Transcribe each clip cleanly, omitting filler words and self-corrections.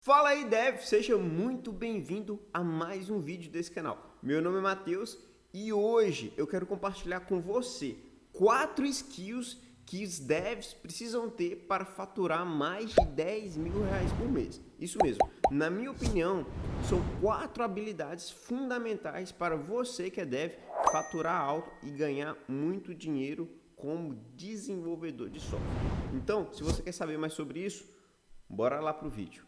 Fala aí, Dev! Seja muito bem-vindo a mais um vídeo desse canal. Meu nome é Matheus e hoje eu quero compartilhar com você 4 skills que os devs precisam ter para faturar mais de 10 mil reais por mês. Isso mesmo, na minha opinião, são 4 habilidades fundamentais para você que é dev faturar alto e ganhar muito dinheiro como desenvolvedor de software. Então, se você quer saber mais sobre isso, bora lá para o vídeo.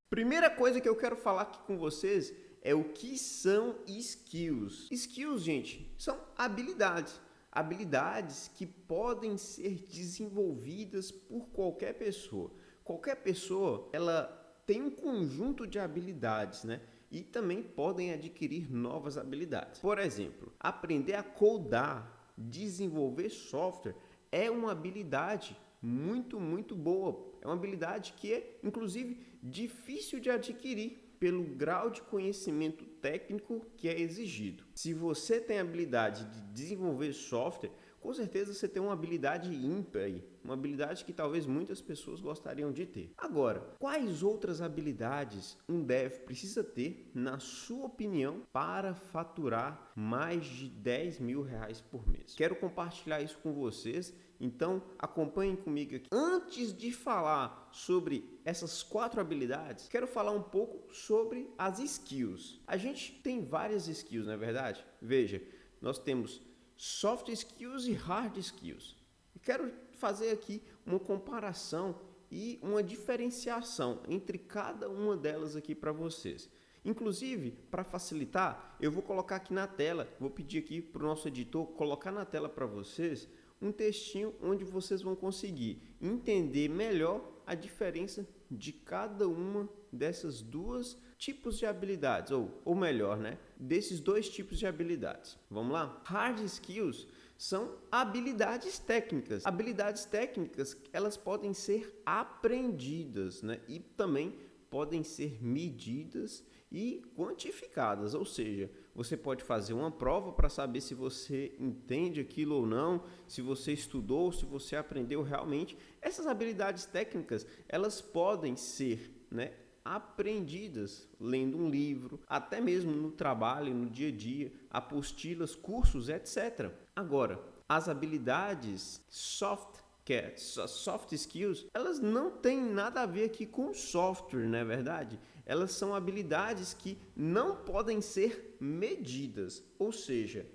Primeira coisa que eu quero falar aqui com vocês é o que são skills. Skills, gente, são habilidades. Habilidades que podem ser desenvolvidas por qualquer pessoa. Qualquer pessoa, ela tem um conjunto de habilidades, né? E também podem adquirir novas habilidades. Por exemplo, aprender a codar, desenvolver software é uma habilidade muito boa. É uma habilidade que é, inclusive, difícil de adquirir pelo grau de conhecimento técnico que é exigido. Se você tem a habilidade de desenvolver software, com certeza você tem uma habilidade ímpar aí, uma habilidade que talvez muitas pessoas gostariam de ter. Agora, quais outras habilidades um dev precisa ter, na sua opinião, para faturar mais de 10 mil reais por mês? Quero compartilhar isso com vocês, então acompanhem comigo aqui. Antes de falar sobre essas 4 habilidades, quero falar um pouco sobre as skills. A gente tem várias skills, não é verdade? Veja, nós temos soft skills e hard skills. E quero fazer aqui uma comparação e uma diferenciação entre cada uma delas aqui para vocês. Inclusive, para facilitar, eu vou colocar aqui na tela, vou pedir aqui para o nosso editor colocar na tela para vocês um textinho onde vocês vão conseguir entender melhor a diferença de cada uma dessas duas tipos de habilidades, ou melhor, né, desses dois tipos de habilidades. Vamos lá? Hard skills são habilidades técnicas. Habilidades técnicas, elas podem ser aprendidas, né, e também podem ser medidas e quantificadas, ou seja, você pode fazer uma prova para saber se você entende aquilo ou não, se você estudou, se você aprendeu realmente. Essas habilidades técnicas, elas podem ser, né, aprendidas lendo um livro, até mesmo no trabalho, no dia a dia, apostilas, cursos, etc. Agora, as habilidades soft skills, elas não têm nada a ver aqui com software, não é verdade? Elas são habilidades que não podem ser medidas, ou seja,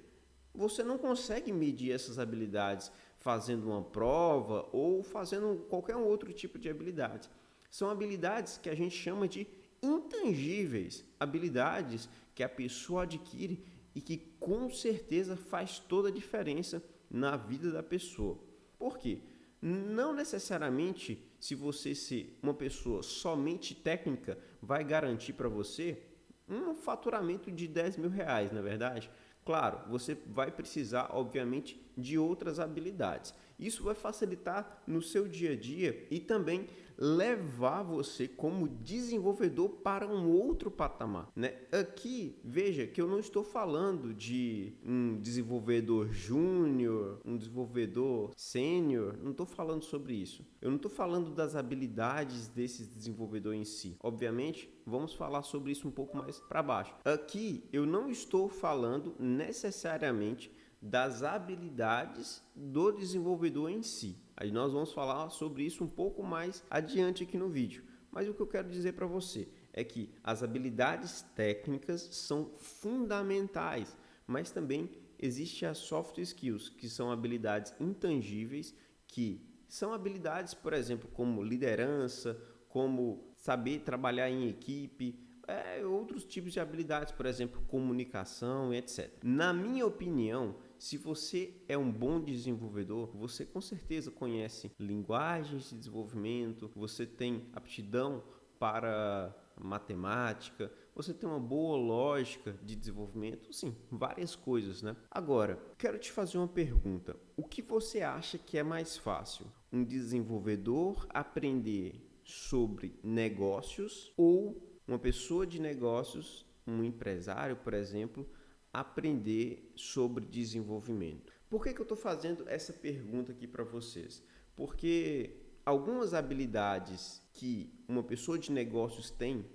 você não consegue medir essas habilidades fazendo uma prova ou fazendo qualquer outro tipo de habilidade. São habilidades que a gente chama de intangíveis, habilidades que a pessoa adquire e que com certeza faz toda a diferença na vida da pessoa. Por quê? Não necessariamente, se você ser uma pessoa somente técnica, vai garantir para você um faturamento de 10 mil reais, não é verdade? Claro, você vai precisar, obviamente, de outras habilidades. Isso vai facilitar no seu dia a dia e também levar você como desenvolvedor para um outro patamar, né? Aqui, veja que eu não estou falando de um desenvolvedor júnior, um desenvolvedor sênior, não estou falando sobre isso. Eu não estou falando das habilidades desse desenvolvedor em si. Obviamente, vamos falar sobre isso um pouco mais para baixo. Aqui, eu não estou falando necessariamente das habilidades do desenvolvedor em si. Aí nós vamos falar sobre isso um pouco mais adiante aqui no vídeo. Mas o que eu quero dizer para você é que as habilidades técnicas são fundamentais, mas também existe as soft skills, que são habilidades intangíveis, que são habilidades, por exemplo, como liderança, como saber trabalhar em equipe, outros tipos de habilidades, por exemplo, comunicação, etc. Na minha opinião, se você é um bom desenvolvedor, você com certeza conhece linguagens de desenvolvimento, você tem aptidão para matemática, você tem uma boa lógica de desenvolvimento, sim, várias coisas, né? Agora, quero te fazer uma pergunta. O que você acha que é mais fácil? Um desenvolvedor aprender sobre negócios ou uma pessoa de negócios, um empresário, por exemplo, aprender sobre desenvolvimento? Por que eu estou fazendo essa pergunta aqui para vocês? Porque algumas habilidades que uma pessoa de negócios tem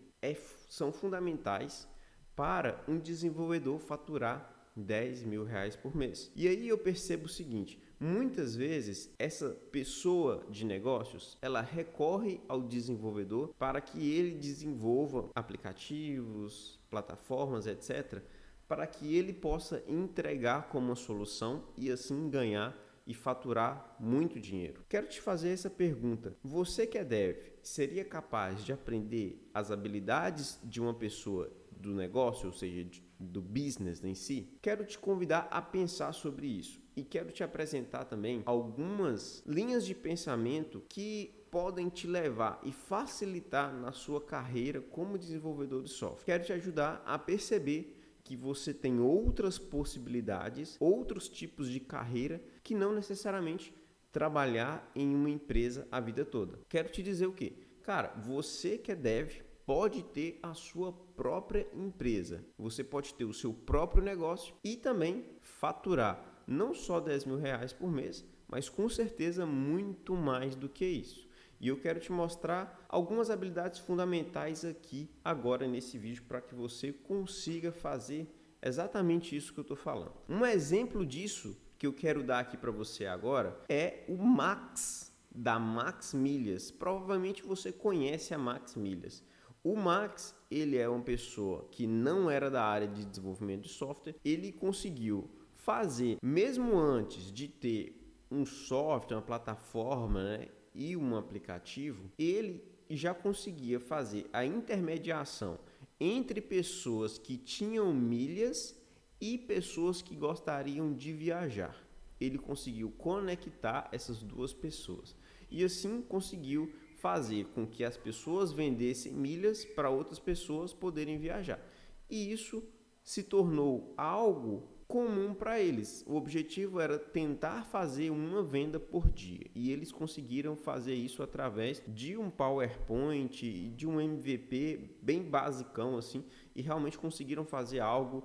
são fundamentais para um desenvolvedor faturar R$ 10.000 por mês. E aí eu percebo o seguinte, muitas vezes essa pessoa de negócios, ela recorre ao desenvolvedor para que ele desenvolva aplicativos, plataformas, etc., para que ele possa entregar como uma solução e assim ganhar e faturar muito dinheiro. Quero te fazer essa pergunta. Você que é dev, seria capaz de aprender as habilidades de uma pessoa do negócio, ou seja, do business em si? Quero te convidar a pensar sobre isso e quero te apresentar também algumas linhas de pensamento que podem te levar e facilitar na sua carreira como desenvolvedor de software. Quero te ajudar a perceber que você tem outras possibilidades, outros tipos de carreira que não necessariamente trabalhar em uma empresa a vida toda. Quero te dizer o quê? Cara, você que é dev pode ter a sua própria empresa. Você pode ter o seu próprio negócio e também faturar não só R$ 10.000 por mês, mas com certeza muito mais do que isso. E eu quero te mostrar algumas habilidades fundamentais aqui agora nesse vídeo para que você consiga fazer exatamente isso que eu estou falando. Um exemplo disso que eu quero dar aqui para você agora é o Max, da Max Milhas. Provavelmente você conhece a Max Milhas. O Max, ele é uma pessoa que não era da área de desenvolvimento de software, ele conseguiu fazer, mesmo antes de ter um software, uma plataforma, né, e um aplicativo, ele já conseguia fazer a intermediação entre pessoas que tinham milhas e pessoas que gostariam de viajar. Ele conseguiu conectar essas duas pessoas e assim conseguiu fazer com que as pessoas vendessem milhas para outras pessoas poderem viajar. E isso se tornou algo comum para eles. O objetivo era tentar fazer uma venda por dia e eles conseguiram fazer isso através de um PowerPoint e de um MVP bem basicão assim, e realmente conseguiram fazer algo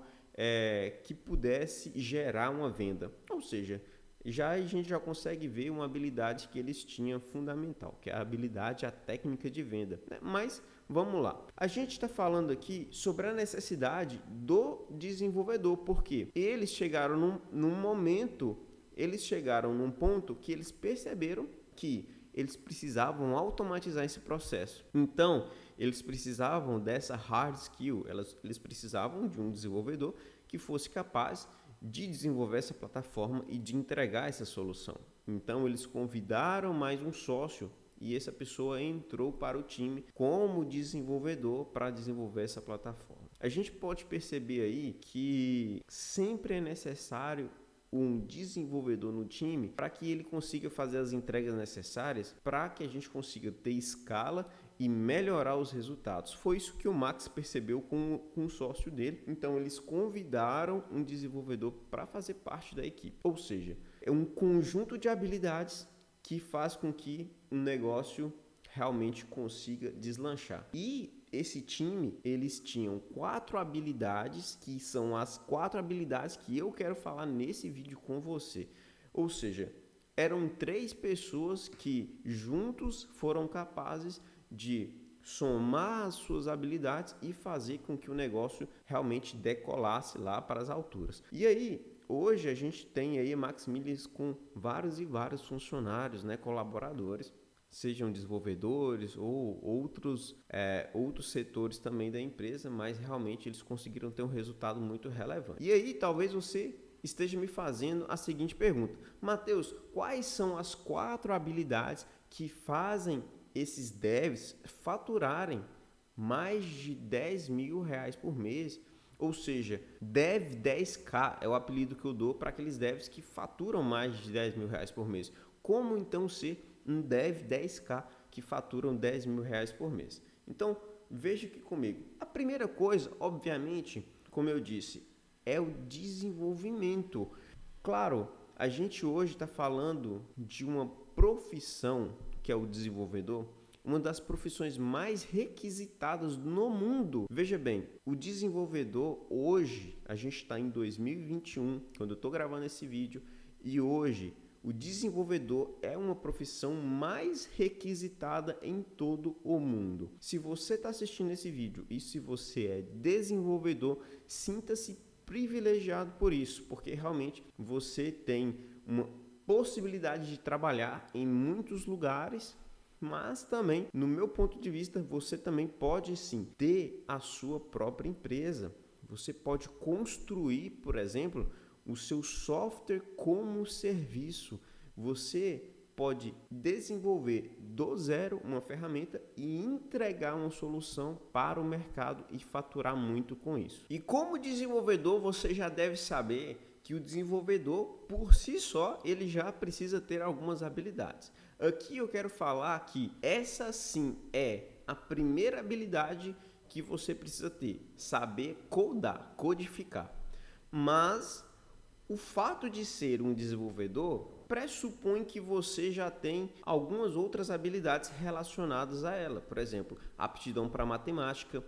que pudesse gerar uma venda. Ou seja, a gente já consegue ver uma habilidade que eles tinham fundamental, que é a habilidade, a técnica de venda, né? Mas vamos lá. A gente está falando aqui sobre a necessidade do desenvolvedor, porque eles chegaram eles chegaram num ponto que eles perceberam que eles precisavam automatizar esse processo. Então, eles precisavam dessa hard skill, eles precisavam de um desenvolvedor que fosse capaz de desenvolver essa plataforma e de entregar essa solução. Então, eles convidaram mais um sócio e essa pessoa entrou para o time como desenvolvedor para desenvolver essa plataforma. A gente pode perceber aí que sempre é necessário um desenvolvedor no time para que ele consiga fazer as entregas necessárias para que a gente consiga ter escala e melhorar os resultados. Foi isso que o Max percebeu com o sócio dele. Então eles convidaram um desenvolvedor para fazer parte da equipe. Ou seja, é um conjunto de habilidades que faz com que um negócio realmente consiga deslanchar. E esse time, eles tinham 4 habilidades, que são as 4 habilidades que eu quero falar nesse vídeo com você. Ou seja, eram 3 pessoas que juntos foram capazes de somar as suas habilidades e fazer com que o negócio realmente decolasse lá para as alturas. E aí, hoje a gente tem aí a Max Milhas com vários e vários funcionários, né, colaboradores, sejam desenvolvedores ou outros setores também da empresa, mas realmente eles conseguiram ter um resultado muito relevante. E aí talvez você esteja me fazendo a seguinte pergunta: Matheus, quais são as 4 habilidades que fazem esses devs faturarem mais de R$ 10.000 por mês? Ou seja, Dev 10K é o apelido que eu dou para aqueles devs que faturam mais de R$ 10.000 por mês. Como então ser um Dev 10K que faturam R$ 10.000 por mês? Então, veja aqui comigo. A primeira coisa, obviamente, como eu disse, é o desenvolvimento. Claro, a gente hoje está falando de uma profissão que é o desenvolvedor, uma das profissões mais requisitadas no mundo. Veja bem, o desenvolvedor hoje, a gente está em 2021, quando eu estou gravando esse vídeo, E hoje, o desenvolvedor é uma profissão mais requisitada em todo o mundo. Se você está assistindo esse vídeo e se você é desenvolvedor, sinta-se privilegiado por isso, porque realmente você tem uma possibilidade de trabalhar em muitos lugares, mas também, no meu ponto de vista, você também pode sim ter a sua própria empresa. Você pode construir, por exemplo, o seu software como serviço. Você pode desenvolver do zero uma ferramenta e entregar uma solução para o mercado e faturar muito com isso. E como desenvolvedor, você já deve saber que o desenvolvedor, por si só, ele já precisa ter algumas habilidades. Aqui eu quero falar que essa sim é a primeira habilidade que você precisa ter, saber codar, codificar. Mas o fato de ser um desenvolvedor pressupõe que você já tem algumas outras habilidades relacionadas a ela. Por exemplo, aptidão para matemática,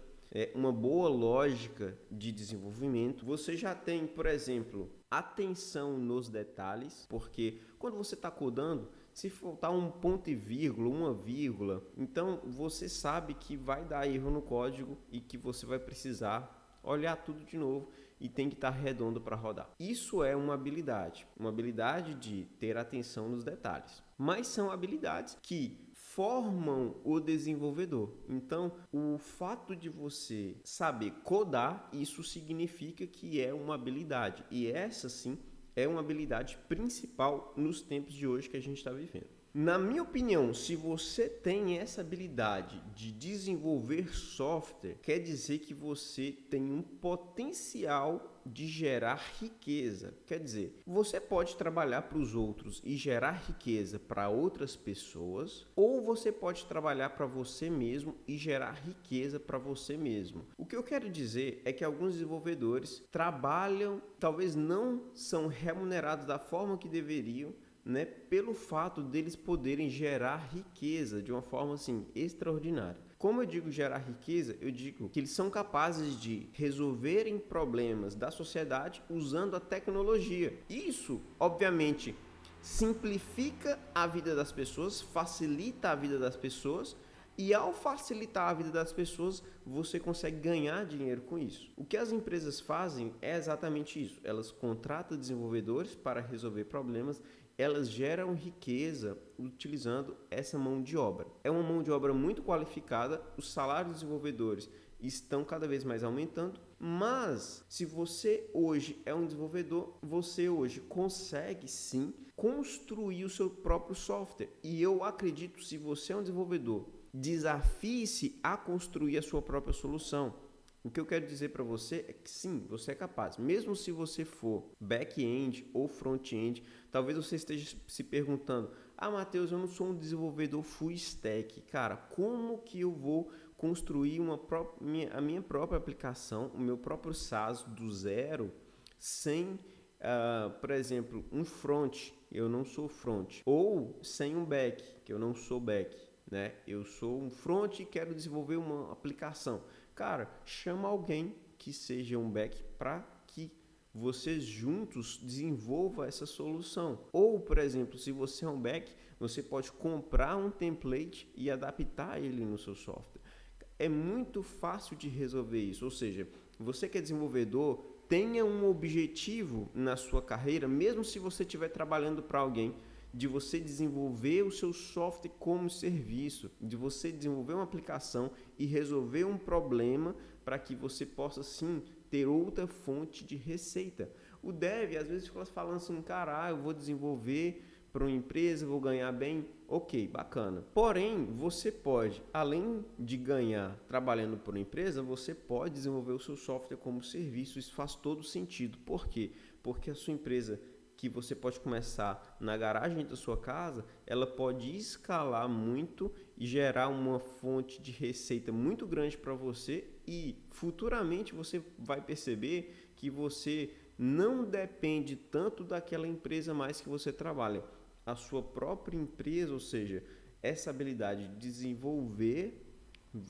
uma boa lógica de desenvolvimento. Você já tem, por exemplo, atenção nos detalhes, porque quando você está codando, se faltar um ponto e vírgula, uma vírgula, então você sabe que vai dar erro no código e que você vai precisar olhar tudo de novo e tem que estar redondo para rodar. Isso é uma habilidade de ter atenção nos detalhes. Mas são habilidades que formam o desenvolvedor. Então, o fato de você saber codar, isso significa que é uma habilidade. E essa sim é uma habilidade principal nos tempos de hoje que a gente está vivendo. Na minha opinião, se você tem essa habilidade de desenvolver software, quer dizer que você tem um potencial de gerar riqueza. Quer dizer, você pode trabalhar para os outros e gerar riqueza para outras pessoas, ou você pode trabalhar para você mesmo e gerar riqueza para você mesmo. O que eu quero dizer é que alguns desenvolvedores trabalham, talvez não são remunerados da forma que deveriam, pelo fato deles poderem gerar riqueza de uma forma assim extraordinária. Como eu digo gerar riqueza, eu digo que eles são capazes de resolverem problemas da sociedade usando a tecnologia. Isso, obviamente, simplifica a vida das pessoas, facilita a vida das pessoas. E ao facilitar a vida das pessoas, você consegue ganhar dinheiro com isso. O que as empresas fazem é exatamente isso. Elas contratam desenvolvedores para resolver problemas, elas geram riqueza utilizando essa mão de obra. É uma mão de obra muito qualificada, os salários dos desenvolvedores estão cada vez mais aumentando, mas se você hoje é um desenvolvedor, você hoje consegue sim construir o seu próprio software. E eu acredito, se você é um desenvolvedor, desafie-se a construir a sua própria solução. O que eu quero dizer para você é que sim, você é capaz. Mesmo se você for back-end ou front-end, talvez você esteja se perguntando: Matheus, eu não sou um desenvolvedor full stack. Cara, como que eu vou construir a minha própria aplicação, o meu próprio SaaS do zero, sem, por exemplo, um front, eu não sou front, ou sem um back, que eu não sou back, Eu sou um front e quero desenvolver uma aplicação. Cara, chama alguém que seja um back para que vocês juntos desenvolvam essa solução. Ou, por exemplo, se você é um back, você pode comprar um template e adaptar ele no seu software. É muito fácil de resolver isso. Ou seja, você que é desenvolvedor, tenha um objetivo na sua carreira, mesmo se você estiver trabalhando para alguém, de você desenvolver o seu software como serviço, de você desenvolver uma aplicação e resolver um problema para que você possa sim ter outra fonte de receita. O dev às vezes fica falando assim, eu vou desenvolver para uma empresa, vou ganhar bem, ok, bacana. Porém, você pode, além de ganhar trabalhando para uma empresa, você pode desenvolver o seu software como serviço. Isso faz todo sentido. Por quê? Porque a sua empresa, que você pode começar na garagem da sua casa, ela pode escalar muito e gerar uma fonte de receita muito grande para você, e futuramente você vai perceber que você não depende tanto daquela empresa mais que você trabalha. A sua própria empresa, ou seja, essa habilidade de desenvolver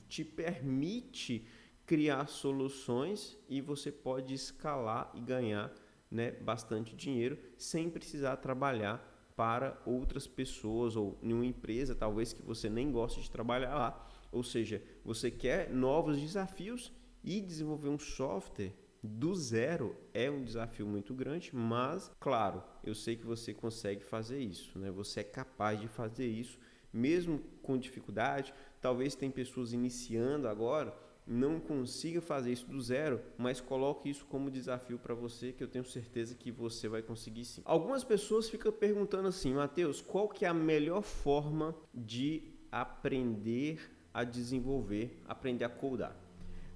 te permite criar soluções e você pode escalar e ganhar né, bastante dinheiro sem precisar trabalhar para outras pessoas ou em uma empresa, talvez que você nem goste de trabalhar lá. Ou seja, você quer novos desafios e desenvolver um software do zero é um desafio muito grande, mas, claro, eu sei que você consegue fazer isso, né? Você é capaz de fazer isso, mesmo com dificuldade. Talvez tem pessoas iniciando agora, não consiga fazer isso do zero, mas coloque isso como desafio para você, que eu tenho certeza que você vai conseguir sim. Algumas pessoas ficam perguntando assim, Matheus, qual que é a melhor forma de aprender a desenvolver, aprender a codar?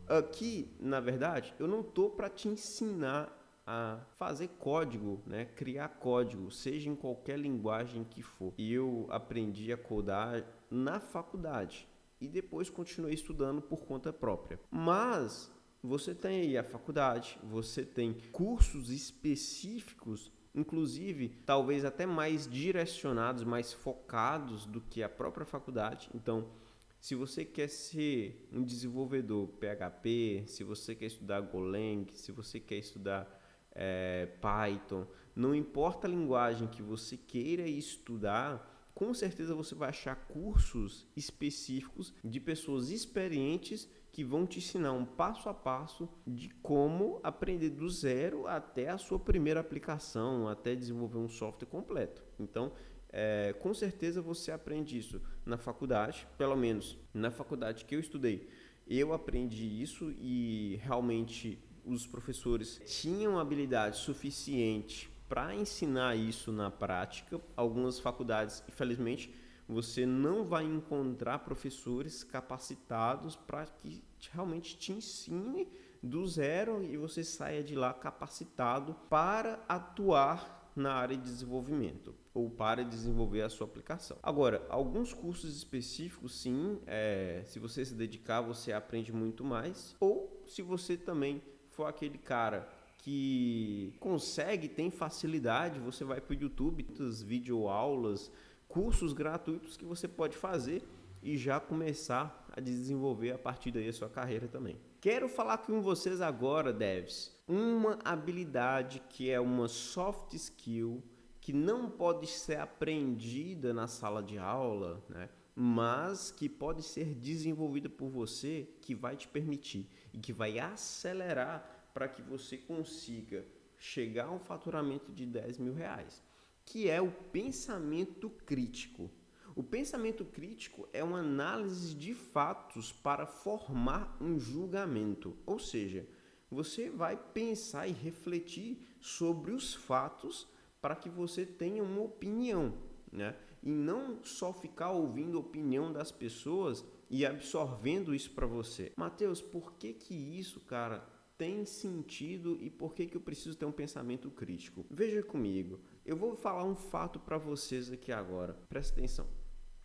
Aqui, na verdade, eu não estou para te ensinar a fazer código, né? Criar código, seja em qualquer linguagem que for. Eu aprendi a codar na faculdade e depois continuei estudando por conta própria. Mas você tem aí a faculdade, você tem cursos específicos, inclusive talvez até mais direcionados, mais focados do que a própria faculdade. Então, se você quer ser um desenvolvedor PHP, se você quer estudar Golang, se você quer estudar Python, não importa a linguagem que você queira estudar, com certeza você vai achar cursos específicos de pessoas experientes que vão te ensinar um passo a passo de como aprender do zero até a sua primeira aplicação, até desenvolver um software completo. Então, com certeza você aprende isso na faculdade, pelo menos na faculdade que eu estudei. Eu aprendi isso e realmente os professores tinham habilidade suficiente para ensinar isso na prática. Algumas faculdades, infelizmente, você não vai encontrar professores capacitados para que realmente te ensine do zero e você saia de lá capacitado para atuar na área de desenvolvimento ou para desenvolver a sua aplicação. Agora, alguns cursos específicos, sim, se você se dedicar, você aprende muito mais. Ou se você também for aquele cara que consegue, tem facilidade, você vai para o YouTube, muitas videoaulas, cursos gratuitos que você pode fazer e já começar a desenvolver a partir daí a sua carreira também. Quero falar com vocês agora, devs, uma habilidade que é uma soft skill que não pode ser aprendida na sala de aula, né? Mas que pode ser desenvolvida por você, que vai te permitir e que vai acelerar para que você consiga chegar a um faturamento de R$10.000, que é o pensamento crítico. O pensamento crítico é uma análise de fatos para formar um julgamento, ou seja, você vai pensar e refletir sobre os fatos para que você tenha uma opinião, né? E não só ficar ouvindo a opinião das pessoas e absorvendo isso para você. Matheus, por que isso, cara, tem sentido e por que eu preciso ter um pensamento crítico? Veja comigo, eu vou falar um fato para vocês aqui agora, presta atenção.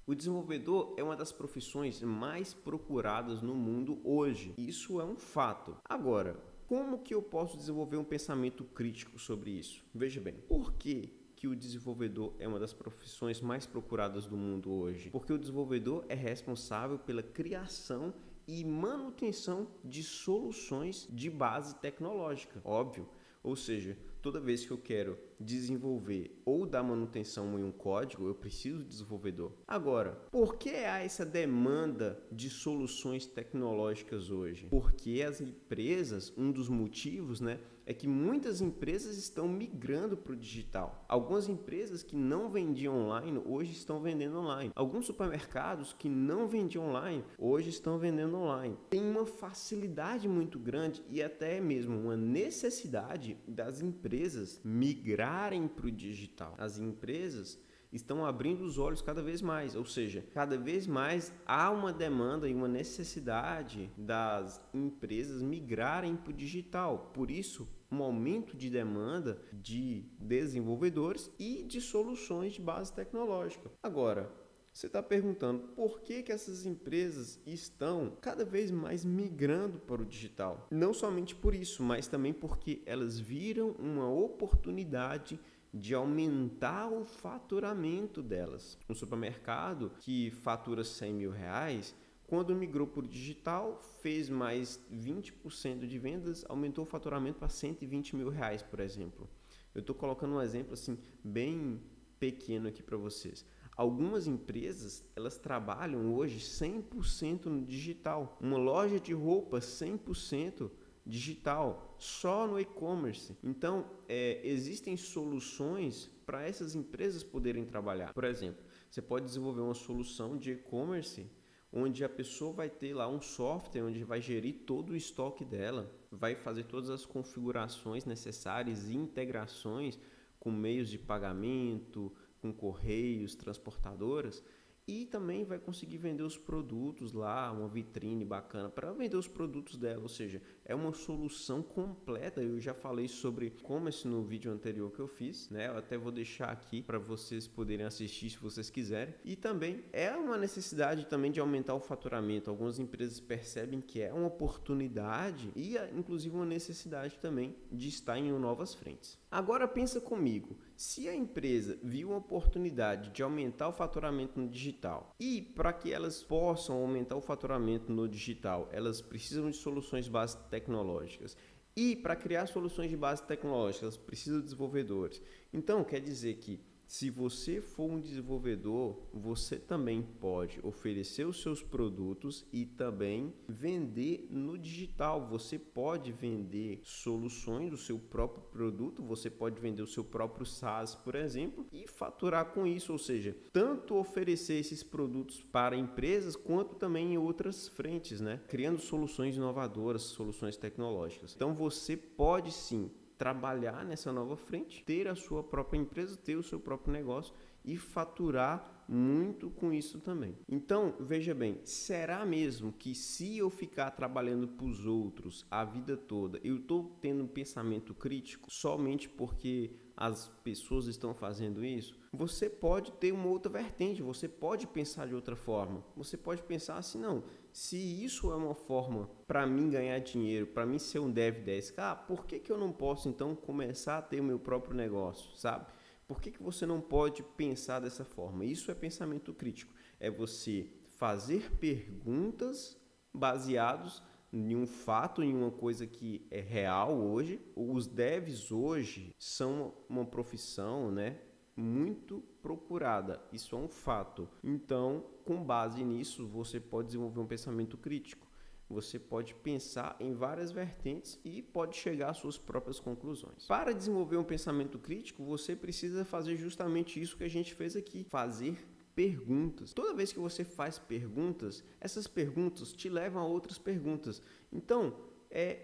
O desenvolvedor é uma das profissões mais procuradas no mundo hoje. Isso é um fato. Agora, como que eu posso desenvolver um pensamento crítico sobre isso? Veja bem, por que o desenvolvedor é uma das profissões mais procuradas do mundo hoje? Porque o desenvolvedor é responsável pela criação e manutenção de soluções de base tecnológica, óbvio. Ou seja, toda vez que eu quero desenvolver ou dar manutenção em um código, eu preciso de desenvolvedor. Agora, por que há essa demanda de soluções tecnológicas hoje? Porque as empresas, um dos motivos, né, é que muitas empresas estão migrando para o digital. Algumas empresas que não vendiam online, hoje estão vendendo online. Alguns supermercados que não vendiam online, hoje estão vendendo online. Tem uma facilidade muito grande e até mesmo uma necessidade das empresas migrarem para o digital. As empresas estão abrindo os olhos cada vez mais, ou seja, cada vez mais há uma demanda e uma necessidade das empresas migrarem para o digital. Por isso, um aumento de demanda de desenvolvedores e de soluções de base tecnológica. Agora, você está perguntando por que essas empresas estão cada vez mais migrando para o digital? Não somente por isso, mas também porque elas viram uma oportunidade de aumentar o faturamento delas. Um supermercado que fatura R$100.000, quando migrou para o digital, fez mais 20% de vendas, aumentou o faturamento para R$120.000, por exemplo. Eu estou colocando um exemplo assim bem pequeno aqui para vocês. Algumas empresas, elas trabalham hoje 100% no digital. Uma loja de roupas 100% digital, só no e-commerce. Então, existem soluções para essas empresas poderem trabalhar. Por exemplo, você pode desenvolver uma solução de e-commerce onde a pessoa vai ter lá um software onde vai gerir todo o estoque dela, vai fazer todas as configurações necessárias e integrações com meios de pagamento, com correios, transportadoras, e também vai conseguir vender os produtos lá, uma vitrine bacana para vender os produtos dela, ou seja, é uma solução completa. Eu já falei sobre e-commerce no vídeo anterior que eu fiz, né? Eu até vou deixar aqui para vocês poderem assistir se vocês quiserem. E também é uma necessidade também de aumentar o faturamento. Algumas empresas percebem que é uma oportunidade e inclusive uma necessidade também de estar em novas frentes. Agora pensa comigo, se a empresa viu uma oportunidade de aumentar o faturamento no digital e para que elas possam aumentar o faturamento no digital, elas precisam de soluções básicas tecnológicas. E para criar soluções de base tecnológica, elas precisam de desenvolvedores. Então, quer dizer que se você for um desenvolvedor, você também pode oferecer os seus produtos e também vender no digital. Você pode vender soluções do seu próprio produto, você pode vender o seu próprio SaaS, por exemplo, e faturar com isso, ou seja, tanto oferecer esses produtos para empresas quanto também em outras frentes, né? Criando soluções inovadoras, soluções tecnológicas. Então você pode sim trabalhar nessa nova frente, ter a sua própria empresa, ter o seu próprio negócio e faturar muito com isso também. Então, veja bem, será mesmo que se eu ficar trabalhando para os outros a vida toda, eu estou tendo um pensamento crítico somente porque as pessoas estão fazendo isso? Você pode ter uma outra vertente, você pode pensar de outra forma. Você pode pensar assim, não, se isso é uma forma para mim ganhar dinheiro, para mim ser um dev 10K, por que eu não posso então começar a ter o meu próprio negócio, sabe? Por que você não pode pensar dessa forma? Isso é pensamento crítico, é você fazer perguntas baseados em um fato, em uma coisa que é real hoje. Os devs hoje são uma profissão, né, muito procurada, isso é um fato. Então, com base nisso, você pode desenvolver um pensamento crítico. Você pode pensar em várias vertentes e pode chegar às suas próprias conclusões. Para desenvolver um pensamento crítico, você precisa fazer justamente isso que a gente fez aqui, fazer perguntas. Toda vez que você faz perguntas, essas perguntas te levam a outras perguntas. Então,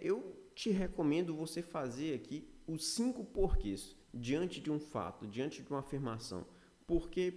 eu te recomendo você fazer aqui os 5 porquês diante de um fato, diante de uma afirmação. Por quê?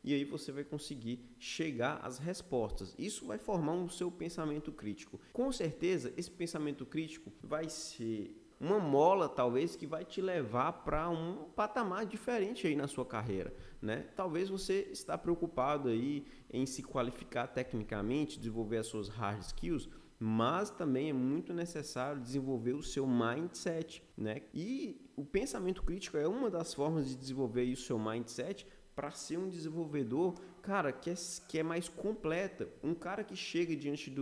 E aí você vai conseguir chegar às respostas. Isso vai formar o seu pensamento crítico. Com certeza, esse pensamento crítico vai ser uma mola, talvez, que vai te levar para um patamar diferente aí na sua carreira, né? Talvez você está preocupado aí em se qualificar tecnicamente, desenvolver as suas hard skills, mas também é muito necessário desenvolver o seu mindset, né? E o pensamento crítico é uma das formas de desenvolver o seu mindset para ser um desenvolvedor, cara, que é mais completa. Um cara que chega diante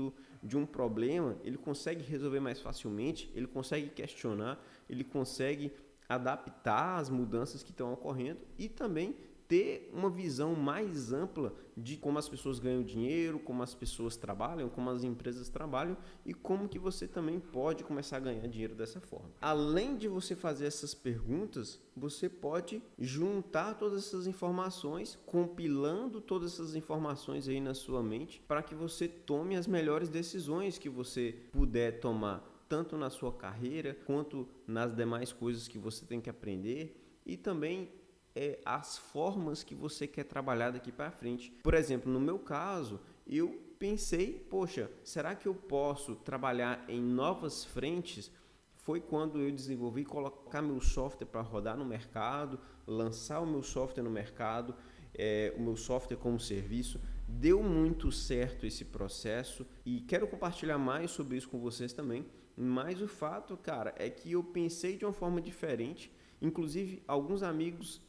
de um problema, ele consegue resolver mais facilmente, ele consegue questionar, ele consegue adaptar as mudanças que estão ocorrendo e também ter uma visão mais ampla de como as pessoas ganham dinheiro, como as pessoas trabalham, como as empresas trabalham e como que você também pode começar a ganhar dinheiro dessa forma. Além de você fazer essas perguntas, você pode juntar todas essas informações, compilando todas essas informações aí na sua mente para que você tome as melhores decisões que você puder tomar, tanto na sua carreira quanto nas demais coisas que você tem que aprender e também as formas que você quer trabalhar daqui para frente. Por exemplo, no meu caso, eu pensei, poxa, será que eu posso trabalhar em novas frentes? Foi quando eu desenvolvi colocar meu software para rodar no mercado, lançar o meu software no mercado, o meu software como serviço. Deu muito certo esse processo e quero compartilhar mais sobre isso com vocês também. Mas o fato, cara, é que eu pensei de uma forma diferente. Inclusive, alguns amigos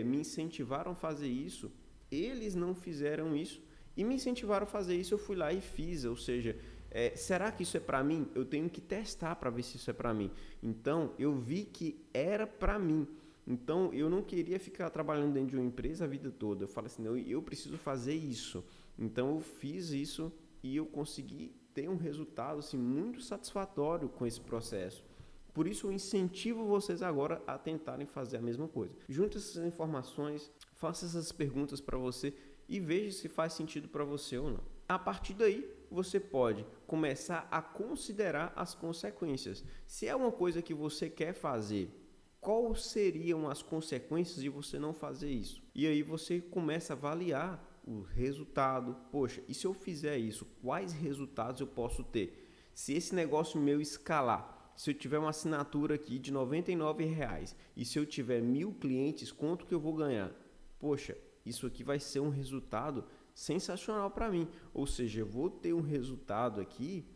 me incentivaram a fazer isso, eles não fizeram isso e me incentivaram a fazer isso, eu fui lá e fiz, ou seja, será que isso é para mim? Eu tenho que testar para ver se isso é para mim. Então, eu vi que era para mim. Então, eu não queria ficar trabalhando dentro de uma empresa a vida toda. Eu falei assim, não, eu preciso fazer isso. Então, eu fiz isso e eu consegui ter um resultado assim, muito satisfatório com esse processo. Por isso, eu incentivo vocês agora a tentarem fazer a mesma coisa. Junte essas informações, faça essas perguntas para você e veja se faz sentido para você ou não. A partir daí, você pode começar a considerar as consequências. Se é uma coisa que você quer fazer, quais seriam as consequências de você não fazer isso? E aí você começa a avaliar o resultado. Poxa, e se eu fizer isso, quais resultados eu posso ter? Se esse negócio meu escalar, se eu tiver uma assinatura aqui de R$ 99,00 e se eu tiver 1.000 clientes, quanto que eu vou ganhar? Poxa, isso aqui vai ser um resultado sensacional para mim. Ou seja, eu vou ter um resultado aqui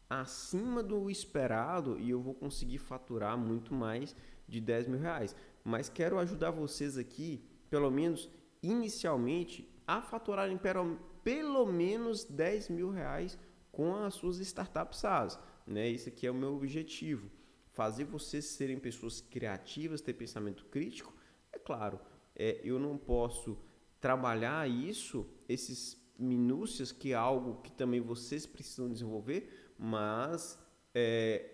acima do esperado e eu vou conseguir faturar muito mais de R$ 10.000. Mas quero ajudar vocês aqui, pelo menos inicialmente, a faturarem pelo menos R$ 10.000 com as suas startups SaaS. Né? Esse aqui é o meu objetivo. Fazer vocês serem pessoas criativas, ter pensamento crítico. É claro, eu não posso trabalhar esses minúcias, que é algo que também vocês precisam desenvolver, mas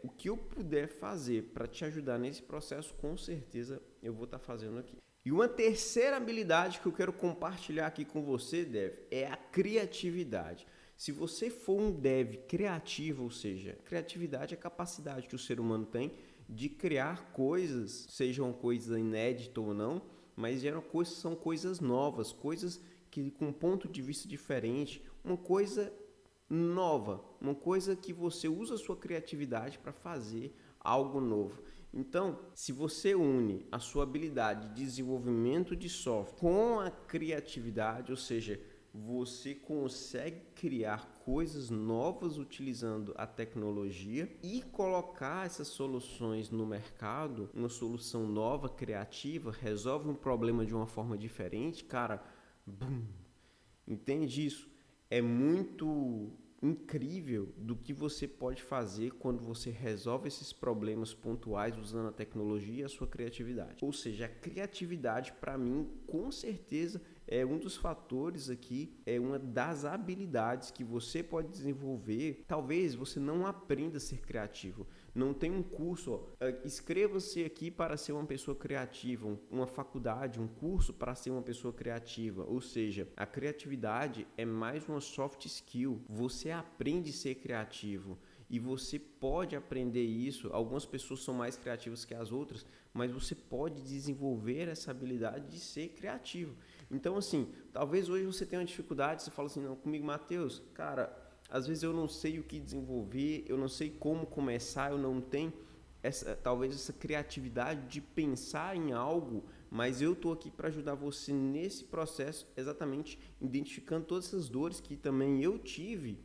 o que eu puder fazer para te ajudar nesse processo, com certeza eu vou estar fazendo aqui. E uma terceira habilidade que eu quero compartilhar aqui com você, Dev, é a criatividade. Se você for um dev criativo, ou seja, criatividade é a capacidade que o ser humano tem de criar coisas, sejam coisas inéditas ou não, mas são coisas novas, coisas que com um ponto de vista diferente, uma coisa nova, uma coisa que você usa a sua criatividade para fazer algo novo. Então, se você une a sua habilidade de desenvolvimento de software com a criatividade, ou seja, você consegue criar coisas novas utilizando a tecnologia e colocar essas soluções no mercado, uma solução nova, criativa, resolve um problema de uma forma diferente, cara, bum, entende isso? É muito incrível do que você pode fazer quando você resolve esses problemas pontuais usando a tecnologia e a sua criatividade. Ou seja, a criatividade, para mim, com certeza é um dos fatores aqui, é uma das habilidades que você pode desenvolver. Talvez você não aprenda a ser criativo, não tem um curso, inscreva-se aqui para ser uma pessoa criativa, uma faculdade, um curso para ser uma pessoa criativa. Ou seja, a criatividade é mais uma soft skill, você aprende a ser criativo. E você pode aprender isso. Algumas pessoas são mais criativas que as outras, mas você pode desenvolver essa habilidade de ser criativo. Então, assim, talvez hoje você tenha uma dificuldade, você fala assim, não, comigo, Matheus, cara, às vezes eu não sei o que desenvolver, eu não sei como começar, eu não tenho talvez essa criatividade de pensar em algo, mas eu estou aqui para ajudar você nesse processo, exatamente identificando todas essas dores que também eu tive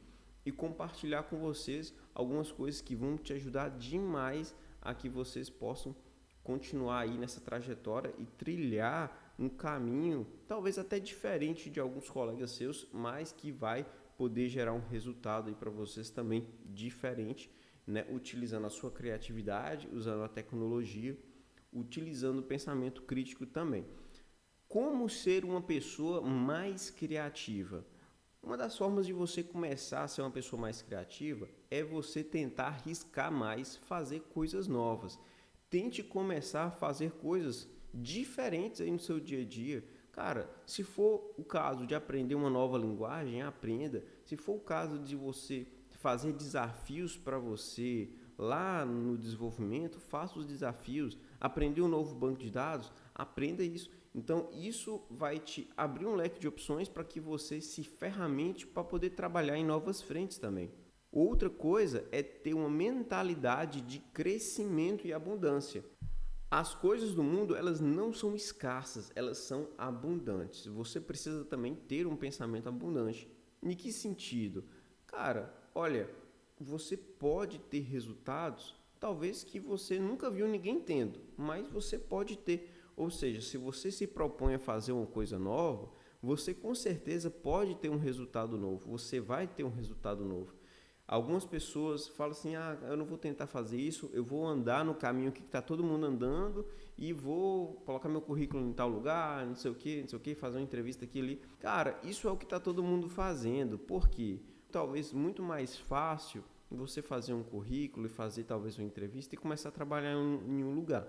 e compartilhar com vocês algumas coisas que vão te ajudar demais a que vocês possam continuar aí nessa trajetória e trilhar um caminho talvez até diferente de alguns colegas seus, mas que vai poder gerar um resultado aí para vocês também diferente, né? Utilizando a sua criatividade, usando a tecnologia, utilizando o pensamento crítico também. Como ser uma pessoa mais criativa? Uma das formas de você começar a ser uma pessoa mais criativa é você tentar arriscar mais, fazer coisas novas. Tente começar a fazer coisas diferentes aí no seu dia a dia. Cara, se for o caso de aprender uma nova linguagem, aprenda. Se for o caso de você fazer desafios para você lá no desenvolvimento, faça os desafios. Aprender um novo banco de dados, aprenda isso. Então, isso vai te abrir um leque de opções para que você se ferramente para poder trabalhar em novas frentes também. Outra coisa é ter uma mentalidade de crescimento e abundância. As coisas do mundo, elas não são escassas, elas são abundantes. Você precisa também ter um pensamento abundante. Em que sentido? Cara, olha, você pode ter resultados, talvez que você nunca viu ninguém tendo, mas você pode ter. Ou seja, se você se propõe a fazer uma coisa nova, você com certeza pode ter um resultado novo, você vai ter um resultado novo. Algumas pessoas falam assim, eu não vou tentar fazer isso, eu vou andar no caminho que está todo mundo andando e vou colocar meu currículo em tal lugar, não sei o que, fazer uma entrevista aqui e ali. Cara, isso é o que está todo mundo fazendo. Por quê? Talvez muito mais fácil você fazer um currículo e fazer talvez uma entrevista e começar a trabalhar em um lugar.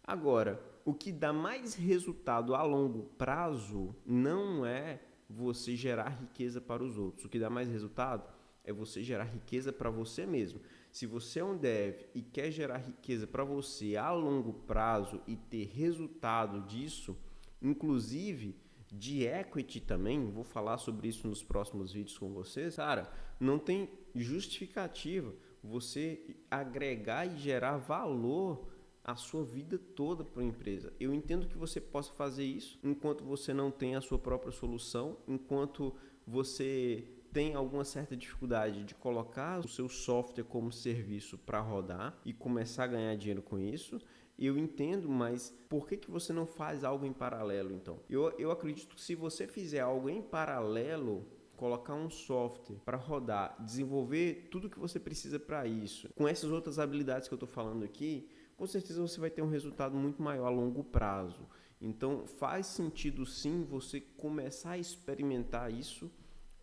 Agora, o que dá mais resultado a longo prazo não é você gerar riqueza para os outros. O que dá mais resultado é você gerar riqueza para você mesmo. Se você é um dev e quer gerar riqueza para você a longo prazo e ter resultado disso, inclusive de equity também, vou falar sobre isso nos próximos vídeos com vocês, cara, não tem justificativa você agregar e gerar valor a sua vida toda para a empresa. Eu entendo que você possa fazer isso enquanto você não tem a sua própria solução, enquanto você tem alguma certa dificuldade de colocar o seu software como serviço para rodar e começar a ganhar dinheiro com isso. Eu entendo, mas por que você não faz algo em paralelo, então? Eu acredito que se você fizer algo em paralelo, colocar um software para rodar, desenvolver tudo que você precisa para isso, com essas outras habilidades que eu estou falando aqui, com certeza você vai ter um resultado muito maior a longo prazo. Então faz sentido sim você começar a experimentar isso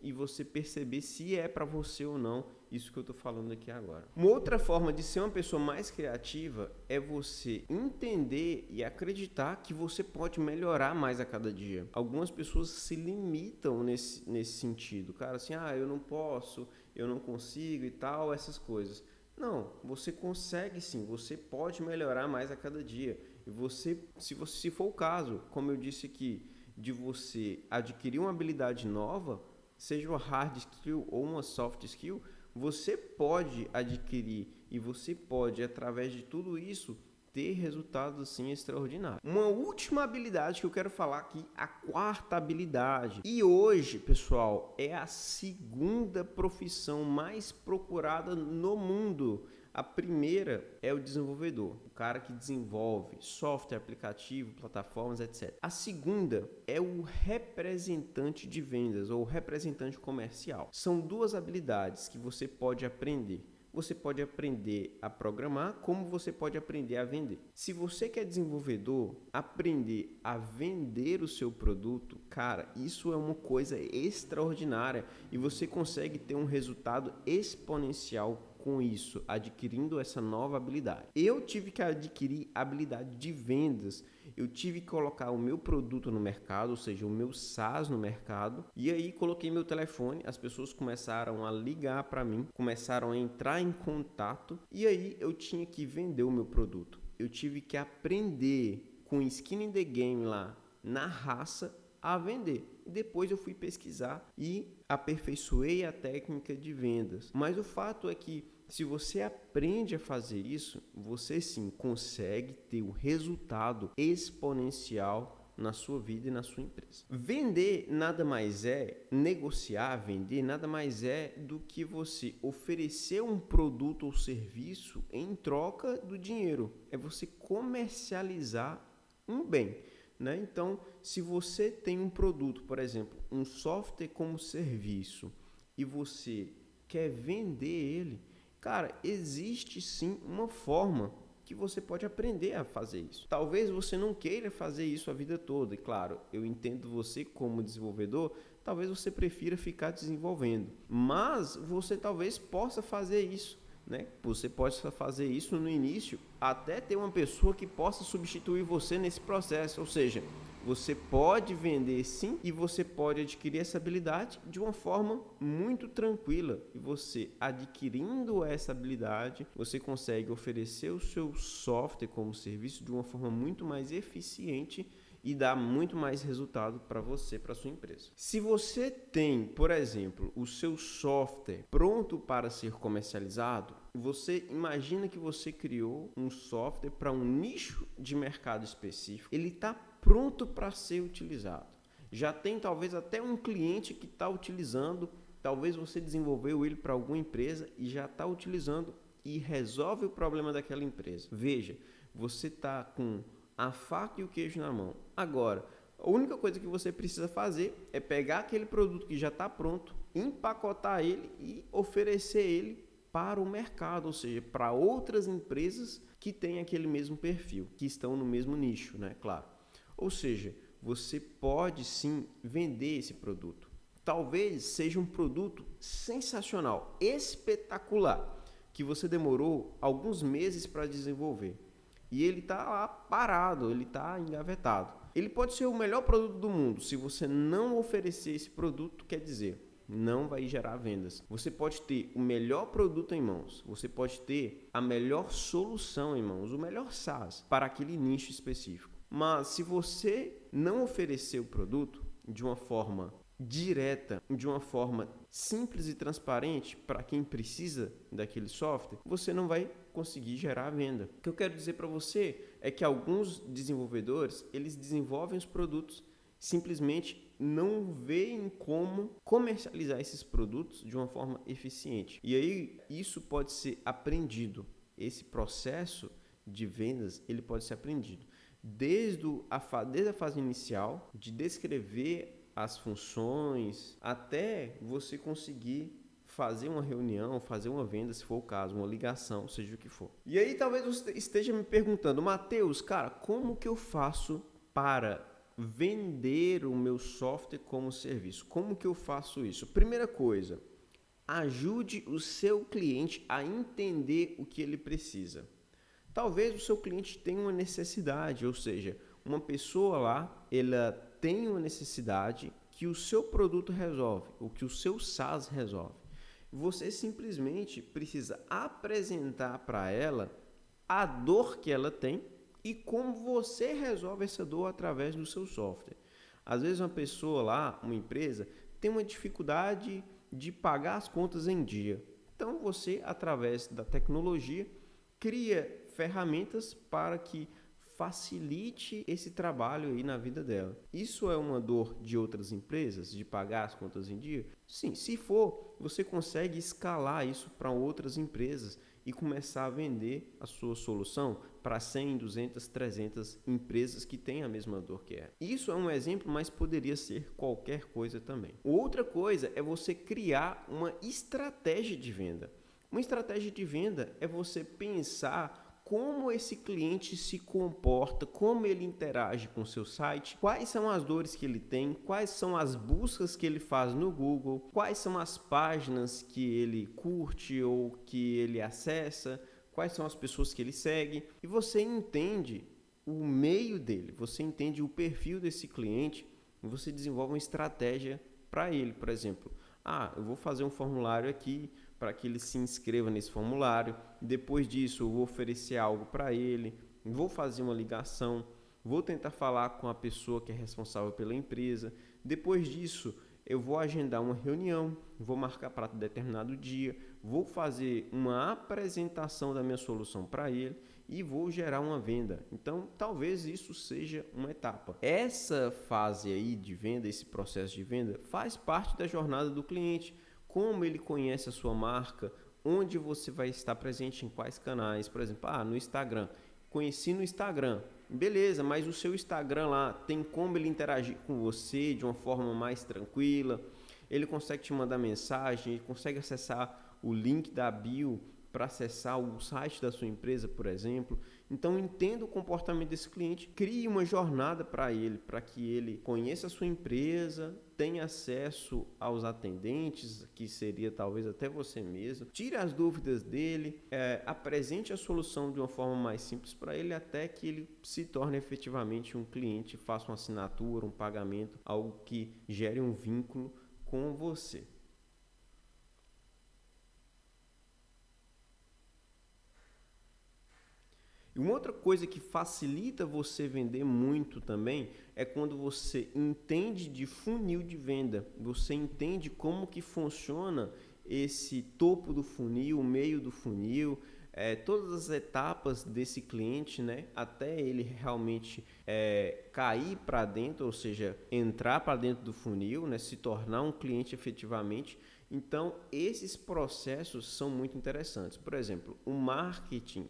e você perceber se é para você ou não isso que eu estou falando aqui agora. Uma outra forma de ser uma pessoa mais criativa é você entender e acreditar que você pode melhorar mais a cada dia. Algumas pessoas se limitam nesse sentido. Cara, assim, eu não posso, eu não consigo e tal, essas coisas. Não, você consegue sim, você pode melhorar mais a cada dia. E você, se for o caso, como eu disse aqui, de você adquirir uma habilidade nova, seja uma hard skill ou uma soft skill, você pode adquirir e você pode, através de tudo isso, ter resultados assim extraordinários. Uma última habilidade que eu quero falar aqui, a quarta habilidade. E hoje, pessoal, é a segunda profissão mais procurada no mundo. A primeira é o desenvolvedor, o cara que desenvolve software, aplicativo, plataformas, etc. A segunda é o representante de vendas ou representante comercial. São duas habilidades que você pode aprender. Você pode aprender a programar, como você pode aprender a vender. Se você que é desenvolvedor, aprender a vender o seu produto, cara, isso é uma coisa extraordinária e você consegue ter um resultado exponencial com isso, adquirindo essa nova habilidade. Eu tive que adquirir a habilidade de vendas, eu tive que colocar o meu produto no mercado, ou seja, o meu SaaS no mercado, e aí coloquei meu telefone, as pessoas começaram a ligar para mim, começaram a entrar em contato, e aí eu tinha que vender o meu produto. Eu tive que aprender com skin in the game lá, na raça, a vender. E depois eu fui pesquisar e aperfeiçoei a técnica de vendas. Mas o fato é que se você aprende a fazer isso, você sim consegue ter um resultado exponencial na sua vida e na sua empresa. Vender nada mais é, negociar, vender nada mais é do que você oferecer um produto ou serviço em troca do dinheiro. É você comercializar um bem. Então, se você tem um produto, por exemplo, um software como serviço, e você quer vender ele, cara, existe sim uma forma que você pode aprender a fazer isso. Talvez você não queira fazer isso a vida toda, e claro, eu entendo você como desenvolvedor, talvez você prefira ficar desenvolvendo, mas você talvez possa fazer isso. Você pode fazer isso no início até ter uma pessoa que possa substituir você nesse processo, ou seja, você pode vender sim e você pode adquirir essa habilidade de uma forma muito tranquila, e você adquirindo essa habilidade, você consegue oferecer o seu software como serviço de uma forma muito mais eficiente e dá muito mais resultado para você, para sua empresa. Se você tem, por exemplo, o seu software pronto para ser comercializado, você imagina que você criou um software para um nicho de mercado específico, ele está pronto para ser utilizado. Já tem talvez até um cliente que está utilizando, talvez você desenvolveu ele para alguma empresa e já está utilizando e resolve o problema daquela empresa. Veja, você está com a faca e o queijo na mão. Agora, A única coisa que você precisa fazer é pegar aquele produto que já está pronto, empacotar ele e oferecer ele para o mercado, ou seja, para outras empresas que têm aquele mesmo perfil, que estão no mesmo nicho, né? Claro. Ou seja, você pode sim vender esse produto. Talvez seja um produto sensacional, espetacular, que você demorou alguns meses para desenvolver. E ele está lá parado, ele está engavetado. Ele pode ser o melhor produto do mundo. Se você não oferecer esse produto, quer dizer, não vai gerar vendas. Você pode ter o melhor produto em mãos, você pode ter a melhor solução em mãos, o melhor SaaS para aquele nicho específico. Mas se você não oferecer o produto de uma forma direta, de uma forma simples e transparente para quem precisa daquele software, você não vai conseguir gerar a venda. O que eu quero dizer para você é que alguns desenvolvedores, eles desenvolvem os produtos, simplesmente não veem como comercializar esses produtos de uma forma eficiente. E aí isso pode ser aprendido. Esse processo de vendas, ele pode ser aprendido desde a fase inicial, de descrever as funções, até você conseguir fazer uma reunião, fazer uma venda, se for o caso, uma ligação, seja o que for. E aí talvez você esteja me perguntando, Matheus, cara, como que eu faço para vender o meu software como serviço? Como que eu faço isso? Primeira coisa, ajude o seu cliente a entender o que ele precisa. Talvez o seu cliente tenha uma necessidade, ou seja, uma pessoa lá, ela tem uma necessidade que o seu produto resolve, ou que o seu SaaS resolve. Você simplesmente precisa apresentar para ela a dor que ela tem e como você resolve essa dor através do seu software. Às vezes uma pessoa lá, uma empresa, tem uma dificuldade de pagar as contas em dia. Então você, através da tecnologia, cria ferramentas para que facilite esse trabalho aí na vida dela. Isso é uma dor de outras empresas, de pagar as contas em dia? Sim, se for, você consegue escalar isso para outras empresas e começar a vender a sua solução para 100, 200, 300 empresas que têm a mesma dor que ela. Isso é um exemplo, mas poderia ser qualquer coisa também. Outra coisa é você criar uma estratégia de venda. Uma estratégia de venda é você pensar como esse cliente se comporta, como ele interage com o seu site, quais são as dores que ele tem, quais são as buscas que ele faz no Google, quais são as páginas que ele curte ou que ele acessa, quais são as pessoas que ele segue. E você entende o meio dele, você entende o perfil desse cliente e você desenvolve uma estratégia para ele. Por exemplo, eu vou fazer um formulário aqui para que ele se inscreva nesse formulário. Depois disso, eu vou oferecer algo para ele, vou fazer uma ligação, vou tentar falar com a pessoa que é responsável pela empresa. Depois disso, eu vou agendar uma reunião, vou marcar para determinado dia, vou fazer uma apresentação da minha solução para ele e vou gerar uma venda. Então, talvez isso seja uma etapa. Essa fase aí de venda, esse processo de venda, faz parte da jornada do cliente. Como ele conhece a sua marca, onde você vai estar presente em quais canais. Por exemplo, no Instagram. Conheci no Instagram. Beleza, mas o seu Instagram lá tem como ele interagir com você de uma forma mais tranquila. Ele consegue te mandar mensagem, ele consegue acessar o link da bio para acessar o site da sua empresa, por exemplo. Então, entenda o comportamento desse cliente, crie uma jornada para ele, para que ele conheça a sua empresa, tenha acesso aos atendentes, que seria talvez até você mesmo, tire as dúvidas dele, apresente a solução de uma forma mais simples para ele, até que ele se torne efetivamente um cliente, faça uma assinatura, um pagamento, algo que gere um vínculo com você. E uma outra coisa que facilita você vender muito também é quando você entende de funil de venda. Você entende como que funciona esse topo do funil, o meio do funil, todas as etapas desse cliente, né, até ele realmente cair para dentro, ou seja, entrar para dentro do funil, né, se tornar um cliente efetivamente. Então, esses processos são muito interessantes. Por exemplo, o marketing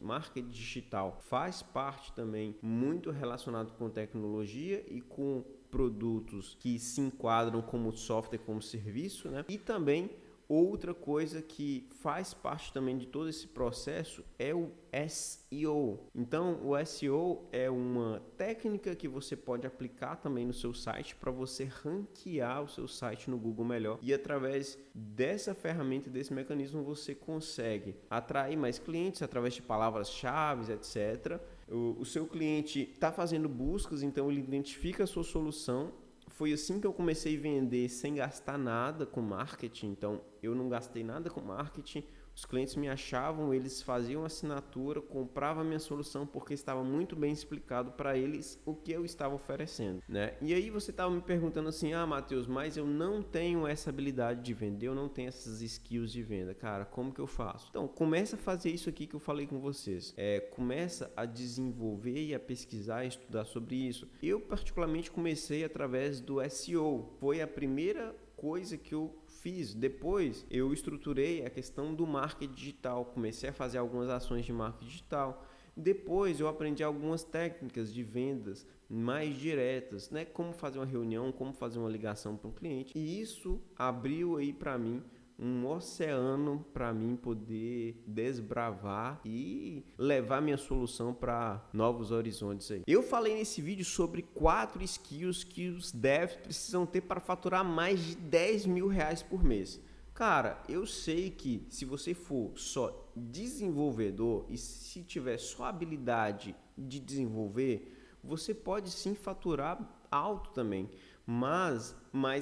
digital faz parte também muito relacionado com tecnologia e com produtos que se enquadram como software, como serviço, né? E também outra coisa que faz parte também de todo esse processo é o SEO. Então, o SEO é uma técnica que você pode aplicar também no seu site para você ranquear o seu site no Google melhor. E através dessa ferramenta, desse mecanismo, você consegue atrair mais clientes através de palavras-chave, etc. O seu cliente está fazendo buscas, então ele identifica a sua solução. Foi assim que eu comecei a vender sem gastar nada com marketing. Então, eu não gastei nada com marketing. Os clientes me achavam, eles faziam assinatura, compravam a minha solução porque estava muito bem explicado para eles o que eu estava oferecendo, né? E aí você estava me perguntando assim, Matheus, mas eu não tenho essa habilidade de vender, eu não tenho essas skills de venda. Cara, como que eu faço? Então, começa a fazer isso aqui que eu falei com vocês. Começa a desenvolver e a pesquisar, estudar sobre isso. Eu, particularmente, comecei através do SEO. Foi a primeira coisa que eu fiz. Depois eu estruturei a questão do marketing digital, comecei a fazer algumas ações de marketing digital. Depois eu aprendi algumas técnicas de vendas mais diretas, né? Como fazer uma reunião, como fazer uma ligação para um cliente. E isso abriu aí para mim um oceano para mim poder desbravar e levar minha solução para novos horizontes aí. Eu falei nesse vídeo sobre 4 skills que os devs precisam ter para faturar mais de 10 mil reais por mês. Cara, eu sei que se você for só desenvolvedor e se tiver só habilidade de desenvolver, você pode sim faturar alto também. Mas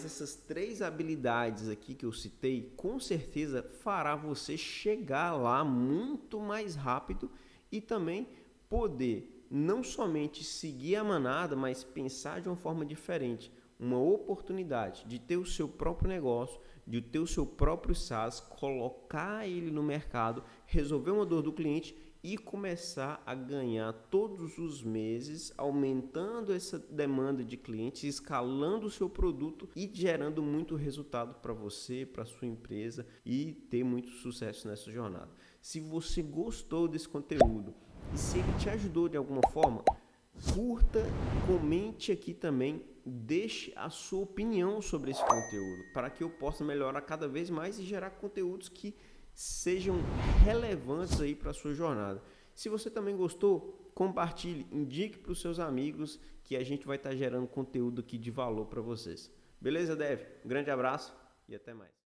essas 3 habilidades aqui que eu citei, com certeza fará você chegar lá muito mais rápido e também poder não somente seguir a manada, mas pensar de uma forma diferente. Uma oportunidade de ter o seu próprio negócio, de ter o seu próprio SaaS, colocar ele no mercado, resolver uma dor do cliente e começar a ganhar todos os meses, aumentando essa demanda de clientes, escalando o seu produto e gerando muito resultado para você, para sua empresa e ter muito sucesso nessa jornada. Se você gostou desse conteúdo e se ele te ajudou de alguma forma, curta, comente aqui também, deixe a sua opinião sobre esse conteúdo para que eu possa melhorar cada vez mais e gerar conteúdos que sejam relevantes aí para a sua jornada. Se você também gostou, compartilhe, indique para os seus amigos que a gente vai estar gerando conteúdo aqui de valor para vocês. Beleza, Dev? Um grande abraço e até mais.